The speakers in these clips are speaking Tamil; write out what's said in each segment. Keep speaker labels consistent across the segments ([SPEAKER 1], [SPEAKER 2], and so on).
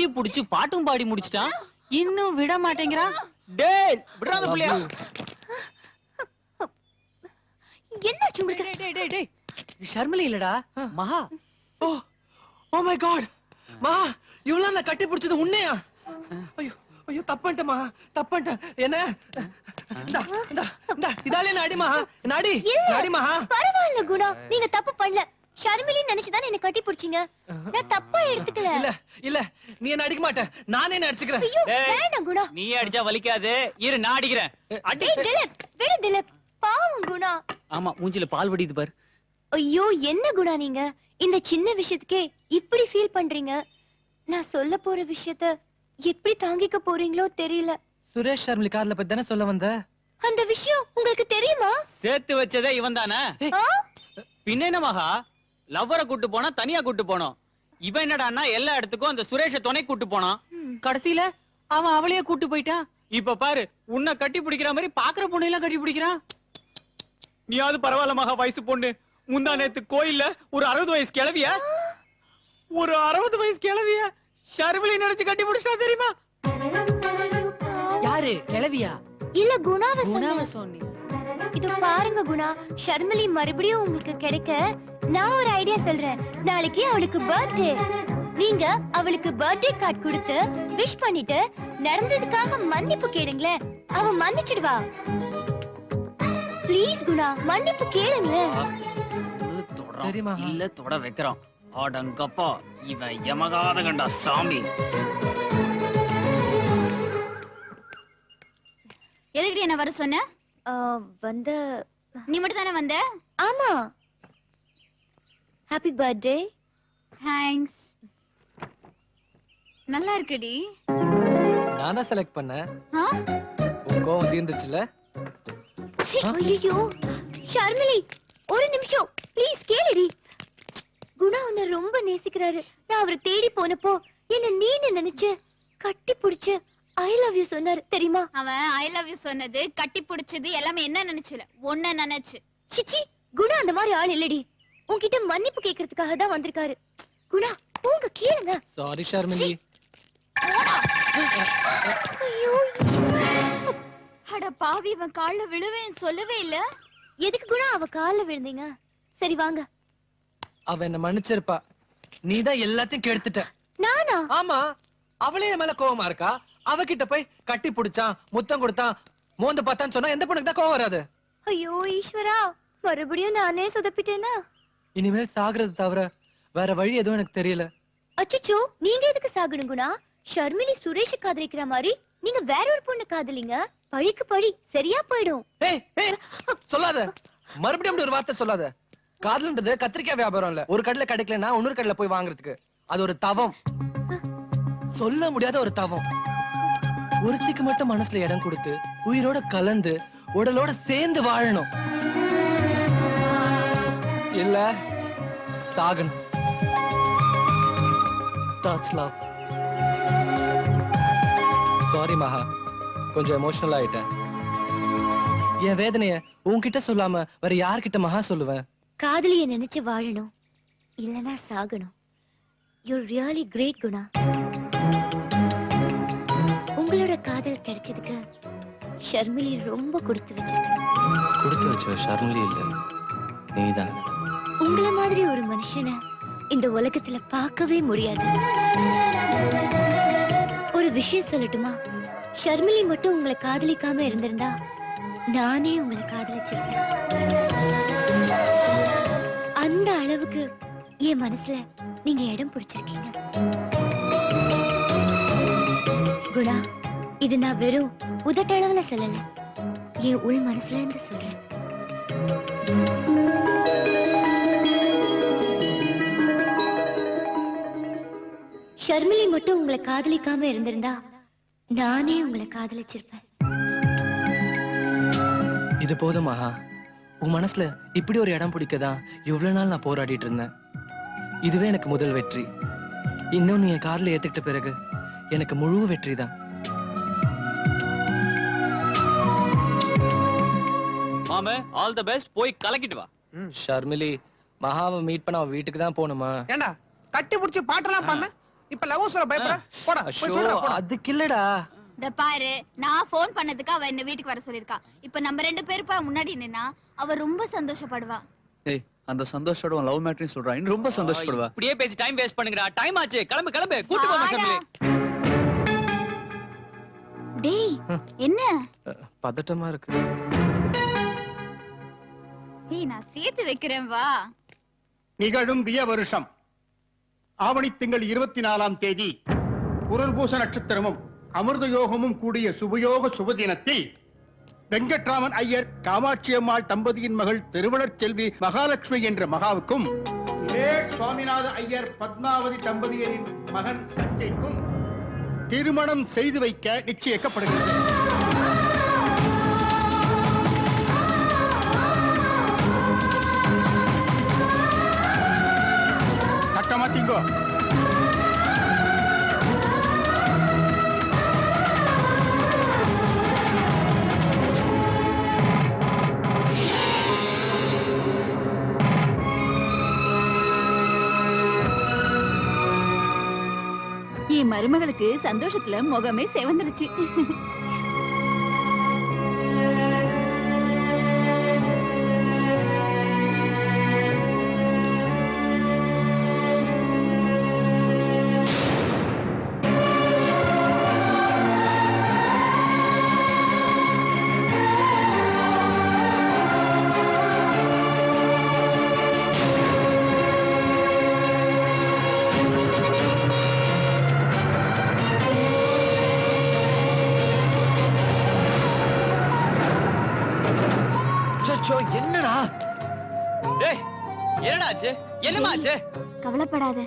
[SPEAKER 1] கட்டி புடிச்சு பாட்டும் பாடி முடிச்சிட்டான், இன்னும் விட மாட்டேங்கிறான். டேய் விடாத புள்ளையா.
[SPEAKER 2] என்னாச்சு உங்களுக்கு?
[SPEAKER 1] டேய் டேய் டேய், ஷர்மிலி இல்லடா, மகா.
[SPEAKER 3] ஓ ஓ மை காட் மகா, இவ்வளவு நான் கட்டி பிடிச்சது உண்மையா? ஐயோ ஐயோ, தப்பன்ட்டமா தப்பன்ட்ட. என்ன இதாலே நான் அடிமா நாடி நாடிமா.
[SPEAKER 2] பரவாயில்ல குணா, நீங்க தப்பு பண்ணல. ஷர்மிலி நினைச்சுதான் என்ன கட்டி பிடிச்சீங்க. நான் தப்பா எடுத்துக்கல.
[SPEAKER 3] இல்ல இல்ல, நீ என்ன அடிக்க மாட்ட, நானே என்ன அடிச்சுக்கிறேன்.
[SPEAKER 2] ஐயோ வேண்டாம் குணா.
[SPEAKER 1] நீ அடிச்சா வலிக்காது, இரு நான் அடிக்கிறேன்.
[SPEAKER 2] டேய் திலக், விடு திலக், பாவம் குணா.
[SPEAKER 1] ஆமா, மூஞ்சில பால் வடியுது பாரு.
[SPEAKER 2] ஐயோ என்ன குணா நீங்க இந்த சின்ன விஷயத்துக்கே இப்படி ஃபீல் பண்றீங்க? நான் சொல்ல போற விஷயத்த எப்படி தாங்கிக்க போறீங்களோ தெரியல.
[SPEAKER 3] சுரேஷ் ஷர்மிலி காதல பத்தி தானே சொல்ல வந்த?
[SPEAKER 2] அந்த விஷயம் உங்களுக்கு தெரியுமா?
[SPEAKER 1] சேர்த்து வச்சதே இவன் தானே. பின்ன என்ன மகா, லவ்வரை கூட்டு போனா தனியா கூட்டு போனோம். இவன் என்னடான்னா எல்லா இடத்துக்கும் அந்த சுரேஷ துணை கூட்டு போனான். கடைசியில அவன் அவளையே கூட்டு போயிட்டான். இப்ப பாரு, உன்னை கட்டி பிடிக்கிற மாதிரி பாக்குற பொண்ணையெல்லாம் கட்டி பிடிக்கிறான். நீயாவது பரவாயில்ல மகா, வயசு பொண்ணு. முந்தா நேத்து கோயில்ல ஒரு 60 வயசு கிழவிய ஷர்மிலி நினைச்சு கட்டி பிடிச்சா தெரியுமா? யாரு கிழவியா?
[SPEAKER 2] இல்ல குணாவை
[SPEAKER 1] சொன்னேன்.
[SPEAKER 2] இது பாருங்க குணா, ஷர்மிலி மறுபடியும் உங்களுக்கு கிடைக்க நான் ஒரு ஐடியா சொல்றேன். நாளைக்கு அவளுக்கு பர்த்டே. நீங்க அவளுக்கு பர்த்டே கார்டு கொடுத்து விஷ் பண்ணிட்டு நடந்ததுக்காக மன்னிப்பு கேளுங்களேன். அவ மன்னிச்சிடுவா. ப்ளீஸ் குணா, மன்னிப்பு கேளுங்களேன்.
[SPEAKER 3] சரிமா
[SPEAKER 1] இல்ல தொட வைக்கிறோம். அடங்கப்பா, இவன் யமகாத கண்டா சாமி.
[SPEAKER 2] எதுக்கு என்ன வர சொன்ன? வந்த நீ மட்டும் தானே வந்த? ஆமா. Happy birthday. தேங்க்ஸ். நல்லா இருக்குடி.
[SPEAKER 3] நான் தான் செலக்ட் பண்ணேன். உன் கோவம் தீர்ந்துச்சுல?
[SPEAKER 2] ஐயோ ஷர்மிலி, ஒரு நிமிஷம் ப்ளீஸ் கேளுடி. குணா உன்னை ரொம்ப நேசிக்கிறாரு. நான் அவரை தேடி போனப்போ என்ன நீன்னு நினைச்சு கட்டி பிடிச்சு ஐ லவ் யூ சொன்னாரு தெரியுமா?
[SPEAKER 4] அவன் ஐ லவ் யூ சொன்னது, கட்டி பிடிச்சது எல்லாமே என்ன நினைச்சல, ஒன்ன நினைச்சு.
[SPEAKER 2] சிச்சி, குணா அந்த மாதிரி ஆள் இல்லடி. உன்கிட்ட மன்னிப்பு கேட்கறதுக்காக தான் வந்திருக்காரு. குணா போங்க, கேளுங்க.
[SPEAKER 3] சாரி ஷர்மிலி.
[SPEAKER 2] ஐயோ
[SPEAKER 4] அட பாவி, இவன் கால்ல விழுவேன் சொல்லவே இல்ல.
[SPEAKER 2] எதுக்கு குணா அவ கால்ல விழுந்தீங்க? சரி வாங்க.
[SPEAKER 3] அவ என்ன மன்னிச்சிருப்பா, நீதான் எல்லாத்தையும் கெடுத்துட்ட.
[SPEAKER 2] நானா?
[SPEAKER 3] ஆமா, அவளே என் மேல கோவமா இருக்கா. அவகிட்ட போய் கட்டி பிடிச்சான், முத்தம் கொடுத்தான், மோந்து பார்த்தான்னு சொன்னா எந்த பொண்ணுக்கு தான் கோவம் வராது?
[SPEAKER 2] ஐயோ ஈஸ்வரா, மறுபடியும் நானே சொதப்பிட்டேனா?
[SPEAKER 3] இனிமேல் சாகுறது தவிர வேற வழி எதுவும் எனக்கு தெரியல.
[SPEAKER 2] அச்சச்சோ, நீங்க எதுக்கு சாகணும் குணா? ஷர்மிலி சுரேஷ் காதலிக்கிற மாதிரி நீங்க வேற ஒரு பொண்ணு காதலிங்க. பழிக்கு பழி சரியா போயிடும்.
[SPEAKER 3] சொல்லாத, மறுபடியும் அப்படி ஒரு வார்த்தை சொல்லாத. காதல்ன்றது கத்திரிக்காய் வியாபாரம் இல்ல. ஒரு கடையில கிடைக்கலன்னா இன்னொரு கடையில போய் வாங்குறதுக்கு. அது ஒரு தவம், சொல்ல முடியாத ஒரு தவம். ஒருத்திக்கு மட்டும் மனசுல இடம் கொடுத்து உயிரோட கலந்து உடலோட சேர்ந்து வாழணும். இல்ல சாகணும். That's love. சாரி மகா, கொஞ்சம் எமோஷனல் ஆயிட்டேன். என் வேதனைய உன்கிட்ட சொல்லாம வேற யார்கிட்ட மகா சொல்லுவேன்?
[SPEAKER 2] காதலிய நினைச்சு வாழணும், இல்லனா சாகணும். You're really great Guna. உங்களோட காதல் கிடைச்சதுக்கு ஷர்மிலி ரொம்ப கொடுத்து வச்சிருக்கணும்.
[SPEAKER 3] கொடுத்து வச்ச ஷர்மிலி இல்ல, நீதான்.
[SPEAKER 2] உங்கள மாதிரி ஒரு மனுஷனை இந்த உலகத்துல பார்க்கவே முடியாது. ஒரு விஷயம் சொல்லட்டுமா? ஷர்மிலி மட்டும் உங்களை காதலிக்காம இருந்திருந்தா நானே உங்களை காதலிச்சிருப்பேன். அந்த அளவுக்கு என் மனசுல நீங்க இடம் பிடிச்சிருக்கீங்க குணா. இது நான் வெறும் உதட்டளவுல சொல்லல, என் உள் மனசுல இருந்து சொல்றேன். ஷர்மிலி மட்டும் உங்களை காதலிக்காம இருந்திருந்தா நானே உங்களை காதலிச்சிருப்பேன்.
[SPEAKER 3] இது போதும் மகா. உன் மனசுல இப்படி ஒரு இடம் பிடிக்கதான் இவ்வளவு நாள் நான் போராடிட்டு இருந்தேன். இதுவே எனக்கு முதல் வெற்றி. இன்னும் நீ என் காதல ஏத்துக்கிட்ட பிறகு எனக்கு முழு வெற்றி தான்.
[SPEAKER 1] மாமே, ஆல் தி பெஸ்ட். போய் கலக்கிட்டு வா.
[SPEAKER 3] ஷர்மிலி, மகாவை மீட் பண்ண அவ வீட்டுக்கு தான் போணுமா?
[SPEAKER 5] ஏண்டா கட்டி புடிச்சு பாட்டெல்லாம் பண்ண இப்ப லவ் சொல்ல பயப்படுற போடா போய்
[SPEAKER 3] ஐயோ,
[SPEAKER 5] சொல்றா போடா.
[SPEAKER 3] அதுக்கு இல்லடா.
[SPEAKER 4] இந்த பாரு நான் ஃபோன் பண்ணதுக்கு அவ என்ன வீட்டுக்கு வர சொல்லிருக்கா. இப்ப நம்ம 2 பேருப்பா முன்னாடி நின்னா அவ ரொம்ப சந்தோஷப்படுவா.
[SPEAKER 6] ஏய் அந்த சந்தோஷோட லவ் மேட்டர்னு சொல்றா இன்னும் ரொம்ப சந்தோஷப்படுவா.
[SPEAKER 1] இப்படியே பேசி டைம் வேஸ்ட் பண்ணுங்கடா. டைம் ஆச்சு. கிளம்பு கிளம்பு. கூட்டி போமா
[SPEAKER 4] வாடா.
[SPEAKER 1] ஷர்மிலி.
[SPEAKER 4] டேய் என்ன?
[SPEAKER 3] பதட்டமா இருக்கு.
[SPEAKER 4] டேய் நான் சேர்த்து வைக்கிறேன் வா.
[SPEAKER 7] நிகழும் பிய வருஷம் ஆவணி திங்கள் 24ஆம் தேதி புனர்பூச நட்சத்திரமும் அமிர்த யோகமும் கூடிய சுபயோக சுபதினத்தில் வெங்கட்ராமன் ஐயர் காமாட்சி அம்மாள் தம்பதியின் மகள் திருவளர் செல்வி மகாலட்சுமி என்ற மகாவுக்கும் சுவாமிநாத ஐயர் பத்மாவதி தம்பதியரின் மகன் சஞ்சய்க்கும் திருமணம் செய்து வைக்க நிச்சயிக்கப்படுகிறது. கட்டமாட்டீங்கோ.
[SPEAKER 4] என் மருமகளுக்கு சந்தோஷத்துல முகமே செவந்துருச்சு.
[SPEAKER 3] அச்சச்சோ, என்னடா?
[SPEAKER 1] டேய் என்னடா ஆச்சு? என்னமா ஆச்சு?
[SPEAKER 4] கவலைப்படாத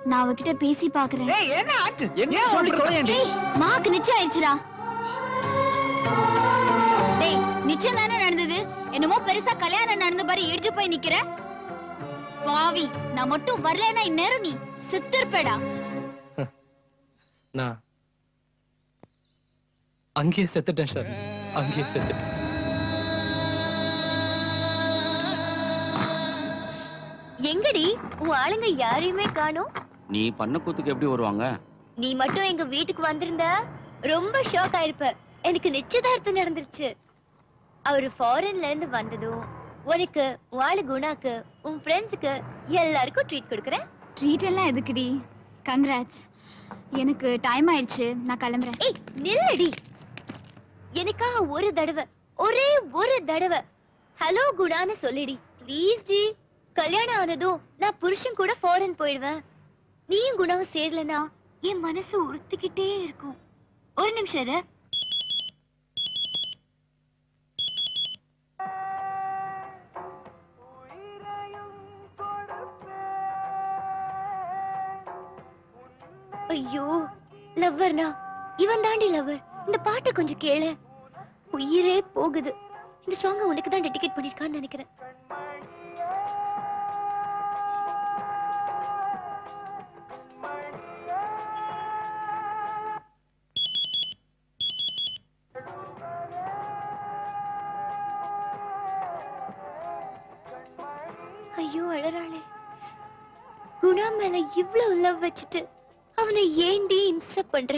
[SPEAKER 4] நான் அவகிட்ட பேசி பாக்குறேன்.
[SPEAKER 5] ஏய் என்ன ஆச்சு?
[SPEAKER 3] என்ன சொல்லி தொலையேண்டி?
[SPEAKER 4] டேய் மாக்கு நிச்சயம் ஆயிடுச்சுடா. டேய் நிச்சயம் தானே நடந்தது. என்னமோ பெருசா கல்யாணம் நடந்த மாதிரி இடிச்சு போய் நிக்கிற பாவி. நான் மட்டும் வரலன்னா இந்நேரம் நீ செத்துருப்பேடா.
[SPEAKER 3] நான் அங்கேயே செத்துட்டேன் சார். அங்கேயே செத்துட்டேன்.
[SPEAKER 2] எங்கடி உன் ஆளுங்க யாரையுமே காணோம்?
[SPEAKER 1] நீ பண்ண கூத்துக்கு எப்படி வருவாங்க?
[SPEAKER 2] நீ மட்டும் எங்க வீட்டுக்கு வந்திருந்தா ரொம்ப ஷாக் ஆயிருப்ப. எனக்கு நிச்சயதார்த்தம் நடந்துருச்சு. அவரு ஃபாரின்ல இருந்து வந்ததும் உனக்கு, உன் ஆளு குணாக்கு, உன் ஃப்ரெண்ட்ஸுக்கு எல்லாருக்கும் ட்ரீட் கொடுக்கறேன்.
[SPEAKER 4] ட்ரீட் எல்லாம் எதுக்குடி? கங்க்ராட்ஸ். எனக்கு டைம் ஆயிடுச்சு, நான் கிளம்புறேன்.
[SPEAKER 2] ஏய் நில்லடி. எனக்காக ஒரு தடவை, ஒரே ஒரு தடவை ஹலோ குணான்னு சொல்லிடி ப்ளீஸ் டி. கல்யாணம் ஆனதும் நான் புருஷன் கூட ஃபாரின் போயிடுவேன். நீயும் குணாவும் சேரலனா என் மனசு உறுத்திக்கிட்டே இருக்கும். ஒரு நிமிஷம் இரு. ஐயோ லவ்வர்னா இவன் தாண்டி லவ்வர். இந்த பாட்டை கொஞ்சம் கேளு. உயிரே போகுது. இந்த சாங் உனக்கு தான் டெடிகேட் பண்ணிருக்கான்னு நினைக்கிறேன். ஐயோ அழறாளே. குணா மேல இவ்வளவு லவ் வச்சுட்டு அவனை ஏண்டி இம்சை பண்ற?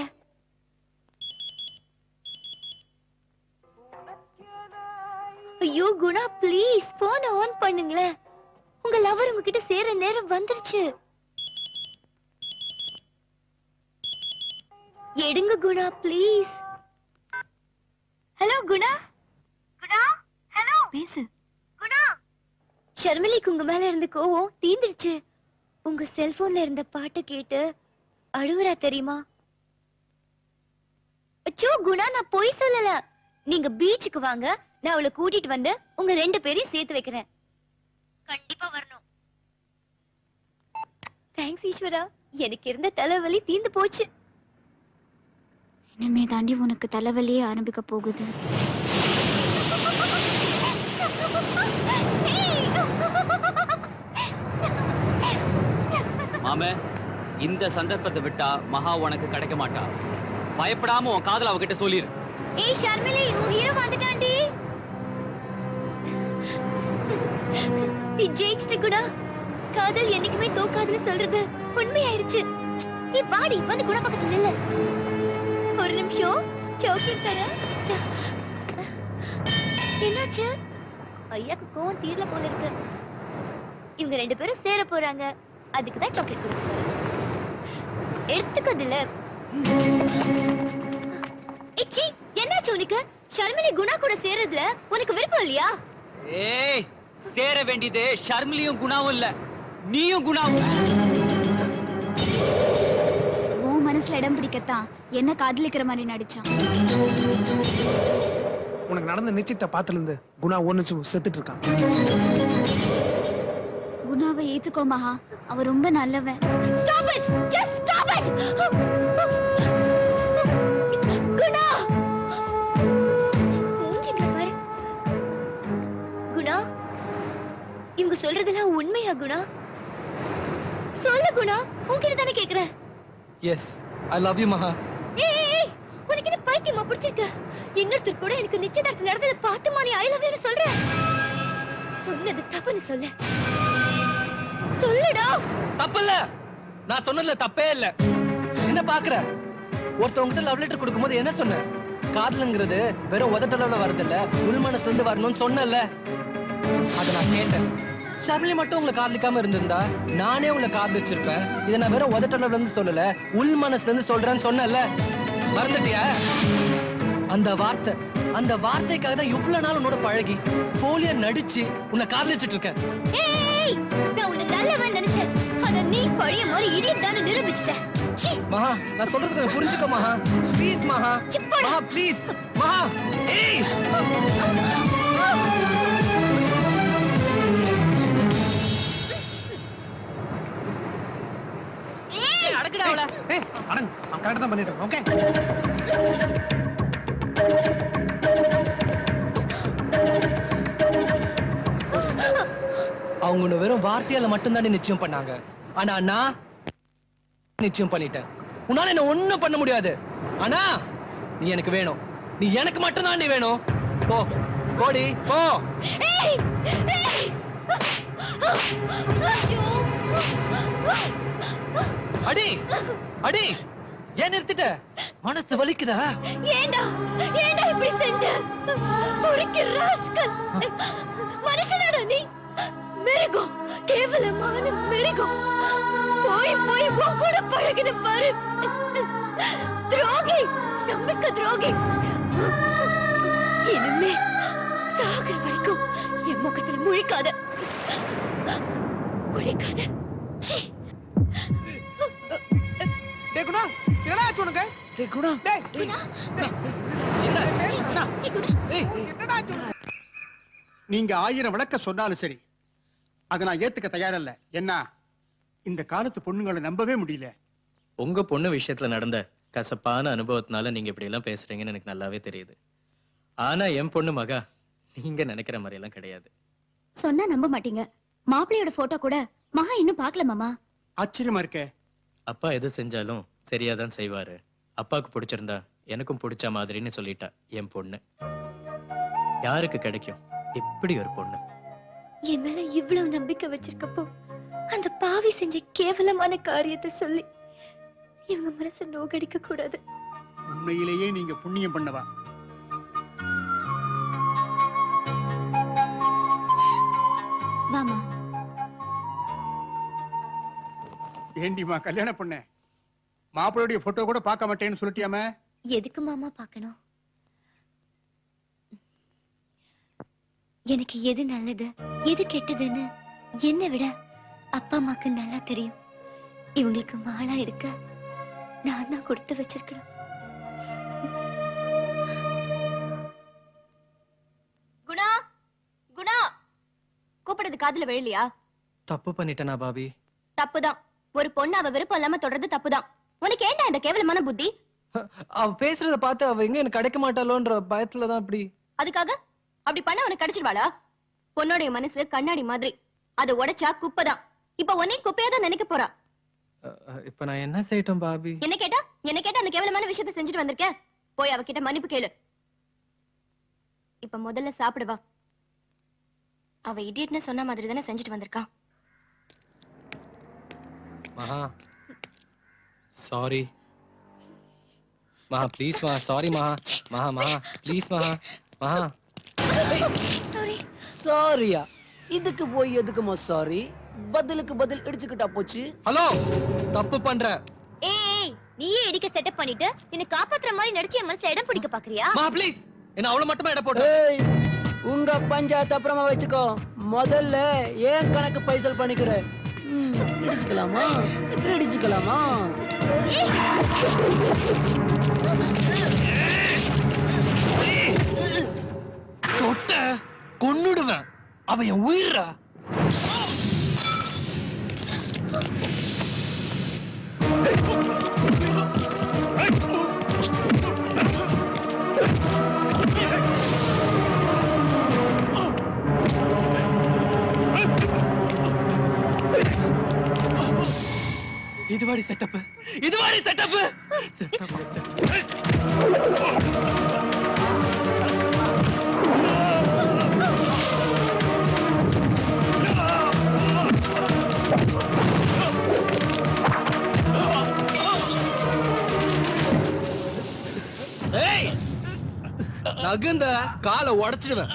[SPEAKER 2] ஐயோ குணா ப்ளீஸ் போன் ஆன் பண்ணுங்களேன். உங்க லவர் உங்ககிட்ட சேர நேரம் வந்துருச்சு. எடுங்க Guna please. Hello Guna. Guna hello பேசு. குணா. ஷர்மிலிக்கு உங்க மேல இருந்த கோவம் தீந்துருச்சு. உங்க செல்போன்ல இருந்த பாட்டை கேட்டு அழுவுறா தெரியுமா? அச்சோ குணா நான் பொய் சொல்லல. நீங்க பீச்சுக்கு வாங்க, நான் அவளை கூட்டிட்டு வந்து உங்க 2 பேரையும் சேர்த்து வைக்கிறேன். கண்டிப்பா வரணும். தேங்க்ஸ் ஈஸ்வரா. எனக்கு இருந்த தலைவலி தீந்து போச்சு.
[SPEAKER 4] இனிமே தாண்டி உனக்கு தலைவலியே ஆரம்பிக்க போகுது.
[SPEAKER 1] மாமே இந்த சந்தர்ப்பத்தை விட்டா மகா உனக்கு கிடைக்க மாட்டா. பயப்படாம உன் காதல அவகிட்ட சொல்லிரு.
[SPEAKER 2] ஏய் ஷர்மிலி உன் ஹீரோ வந்துட்டான்டி. நீ ஜெயிச்சிட்ட குணா. காதல் என்னைக்குமே தோக்காதுன்னு சொல்றது உண்மையாயிடுச்சு. நீ வாடி வந்து குணா பக்கத்துல நில்லு. ஒரு நிமிஷம் சாக்லேட் தரேன். என்னாச்சு? ஐயாக்கு கோவம் தீரல போல இருக்கு. இவங்க 2 பேரும் சேர போறாங்க. அதுக்கு தான் சாக்லேட் கொடுக்க போறேன். எடுத்துக்கதில்ல. இச்சி, என்னாச்சு உனக்கு? ஷர்மிலி குணா கூட சேரதுல உனக்கு விருப்பம் இல்லையா?
[SPEAKER 1] ஏய், சேர வேண்டியது ஷர்மிலியும் குணாவும் இல்ல, நீயும் குணாவும்.
[SPEAKER 4] உன் மனசுல இடம் பிடிக்கத்தான் என்ன காதலிக்கிற மாதிரி நடிச்சான்.
[SPEAKER 5] உனக்கு நடந்த நிச்சயத்தை பார்த்துல இருந்து குணா ஒன்னுச்சு செத்துட்டு இருக்கான்.
[SPEAKER 4] குணாவை ஏத்துக்கோ மகா, அவ ரொம்ப நல்லவன்.
[SPEAKER 2] Stop it! Just stop it! Guna! மூஞ்சிங்க பாரு. குணா, இவங்க சொல்றதெல்லாம் உண்மையா குணா? சொல்லு குணா, உன்கிட்ட தானே கேக்குறேன்.
[SPEAKER 3] எஸ், ஐ லவ் யூ மகா.
[SPEAKER 2] ஏய், உனக்கு என்ன பைத்தியமா பிடிச்சிருக்கு? இன்னொருத்தர் கூட எனக்கு நிச்சயதார்த்தம் நடந்ததை பார்த்துமா நீ ஐ லவ் யூ சொல்ற? சொன்னது தப்புன்னு சொல்லு. சொல்லுடா.
[SPEAKER 3] தப்பில்ல, நான் சொன்னதுல தப்பே இல்ல. என்ன பாக்குற? ஒருத்தவங்கிட்ட லவ் லெட்டர் கொடுக்கும்போது என்ன சொன்ன? காதலுங்கிறது வெறும் உதட்டளவுல வரதில்ல, உள் மனசுல இருந்து வரணும்னு சொன்னல. அத நான் கேட்டேன். ஷர்மிலி மட்டும் உங்களை காதலிக்காம இருந்திருந்தா நானே உங்களை காதலிச்சிருப்பேன். இதை நான் வெறும் உதட்டளவுல இருந்து சொல்லல, உள் மனசுல இருந்து சொல்றேன்னு சொன்னல. மறந்துட்டியா? அந்த வார்த்தைக்காக தான் இவ்வளவு நாள் உன்னோட பழகி போலியா நடிச்சு உன்னை காதலிச்சிட்டு இருக்கேன்.
[SPEAKER 2] ஏய், நான் உன்னை நல்லவன் நினைச்சேன். அத நீ பழைய மாதிரி இடியட் தான நிரூபிச்சிட்ட. சீ.
[SPEAKER 3] மகா, நான் சொல்றது கொஞ்சம் புரிஞ்சுக்கோ மகா. ப்ளீஸ் மகா.
[SPEAKER 2] சிப்படா.
[SPEAKER 3] மகா ப்ளீஸ். மகா. ஏய்.
[SPEAKER 2] ஏய்,
[SPEAKER 1] அடக்குடா அவள.
[SPEAKER 5] ஏய் அடங்க, நான் கரெக்டா தான் பண்ணிட்டேன். ஓகே.
[SPEAKER 3] அவங்க உன்னை வெறும் வார்த்தையால மட்டும்தானே நிச்சயம் பண்ணாங்க. ஆனா நான் நிச்சயம் பண்ணிட்டேன். உன்னால என்ன ஒண்ணும் பண்ண முடியாது. ஆனா நீ எனக்கு வேணும். நீ எனக்கு மட்டும்தான் நீ வேணும். போ கோடி போ.
[SPEAKER 2] ஏய், ஏய். ஐயோ.
[SPEAKER 3] அடி அடி. ஏன் நிறுத்திட்ட? மனசு வலிக்குதா?
[SPEAKER 2] ஏண்டா இப்படி செஞ்ச? பொறுக்கி ராஸ்கல். மனுஷனாடா நீ? மிருகம், கேவலமான மிருகம். போய் உன் கூட பழகின பாரு. துரோகி, நம்பிக்கை துரோகி. இனிமே சாகர வரைக்கும் என் முகத்துல முழிக்காத. சீ.
[SPEAKER 5] டேய் குணா, என்னடா ஆச்சு உனக்கு?
[SPEAKER 3] டேய் குணா.
[SPEAKER 5] டேய்,
[SPEAKER 2] குணா,
[SPEAKER 3] என்ன?
[SPEAKER 2] ஏய் குணா.
[SPEAKER 3] ஏய்,
[SPEAKER 5] என்னடா ஆச்சு உனக்கு?
[SPEAKER 7] நீங்க 1000 விளக்க சொன்னாலும் சரி, அதை நான் ஏத்துக்க தயாரில்ல. என்ன, இந்த காலத்து பொண்ணுங்களை நம்பவே முடியல.
[SPEAKER 8] உங்க பொண்ணு விஷயத்துல நடந்த கசப்பான அனுபவத்தினால நீங்க இப்படி எல்லாம் பேசுறீங்கன்னு எனக்கு நல்லாவே தெரியுது. ஆனா என் பொண்ணு மகா நீங்க நினைக்கிற மாதிரி எல்லாம் கிடையாது.
[SPEAKER 4] சொன்னா நம்ப மாட்டீங்க. மாப்பிள்ளையோட போட்டோ கூட மகா இன்னும் பாக்கல மாமா.
[SPEAKER 7] ஆச்சரியமா இருக்கே.
[SPEAKER 8] அப்பா எது செஞ்சாலும் சரியாதான் செய்வாரு. அப்பாவுக்கு பிடிச்சிருந்தா எனக்கும் பிடிச்ச மாதிரின்னு சொல்லிட்டா என் பொண்ணு. யாருக்கு கிடைக்கும் இப்படி ஒரு பொண்ணு?
[SPEAKER 2] என் மேல இவ்வளவு நம்பிக்கை வச்சிருக்கப்போ அந்த பாவி செஞ்ச கேவலமான காரியத்தை சொல்லி இவங்க மனசை நோகடிக்க கூடாது.
[SPEAKER 7] உண்மையிலேயே நீங்க புண்ணியம் பண்ணவா.
[SPEAKER 4] வாமா.
[SPEAKER 7] ஏண்டிமா கல்யாணம் பண்ண மாப்பிள்ளையுடைய போட்டோ கூட பார்க்க மாட்டேன்னு சொல்லிட்டியாம?
[SPEAKER 2] எதுக்கு மாமா பார்க்கணும்? எனக்கு எது நல்லது எது கெட்டதுன்னு என்னை விட அப்பா அம்மாக்கு நல்லா தெரியும். இவங்களுக்கு மாளா இருக்க நான் தான் கொடுத்து வச்சிருக்கணும். குணா, குணா, கூப்பிடுறது காதுல விழலையா?
[SPEAKER 3] தப்பு பண்ணிட்டேனா பாபி?
[SPEAKER 2] தப்புதான். ஒரு பொண்ணு அவ விருப்பம் இல்லாம தொடர்றது தப்புதான். உனக்கு ஏன்டா இந்த கேவலமான புத்தி?
[SPEAKER 3] அவ பேசுறத பார்த்து அவ எங்க எனக்கு கிடைக்க மாட்டாளோன்ற பயத்துலதான் அப்படி.
[SPEAKER 2] அதுக்காக அப்படி பண்ண உனக்கு கிடைச்சிருவாளா? பொண்ணோடைய மனசு கண்ணாடி மாதிரி, அதை உடைச்சா குப்பைதான். இப்ப உன்னையும் குப்பையா தான் நினைக்க போறா.
[SPEAKER 3] இப்ப நான் என்ன செய்யட்டும் பாபி?
[SPEAKER 2] என்ன கேட்டா அந்த கேவலமான விஷயத்தை செஞ்சுட்டு வந்திருக்க. போய் அவகிட்ட மன்னிப்பு கேளு. இப்ப முதல்ல சாப்பிடு வா. அவ இடியட்னு சொன்ன மாதிரி தானே செஞ்சுட்டு வந்திருக்கா.
[SPEAKER 3] மகா, சாரி மகா ப்ளீஸ் மகா சாரி மகா மகா மகா ப்ளீஸ் மகா மகா
[SPEAKER 2] சாரி
[SPEAKER 9] சாரியா இதுக்கு போய் எதுக்குமா சாரி பதிலுக்கு பதில் இடிச்சுக்கிட்டா போச்சு.
[SPEAKER 3] ஹலோ தப்பு பண்ற
[SPEAKER 2] ஏய் நீயே இடிக்க செட்டப் பண்ணிட்டு என்ன காப்பாத்துற மாதிரி நடிச்சு என் மனசுல இடம் பிடிக்க பாக்குறியா?
[SPEAKER 3] மகா ப்ளீஸ் என்ன அவ்வளவு மட்டுமா இட போட்டு
[SPEAKER 9] ஏய் உங்க பஞ்சாயத்து அப்புறமா வச்சுக்கோ, முதல்ல ஏன் கணக்கு பைசல் பண்ணிக்கிற. இடிச்சுக்கலாமா இடிச்சுக்கலாமா?
[SPEAKER 3] தொட்ட கொன்னுடுவேன், அவன் என் உயிரா. இதுவாடி செட்டப் இதுவாடி செட்டப் ஏய் நகுந்த காலை உடைச்சிடுவேன்.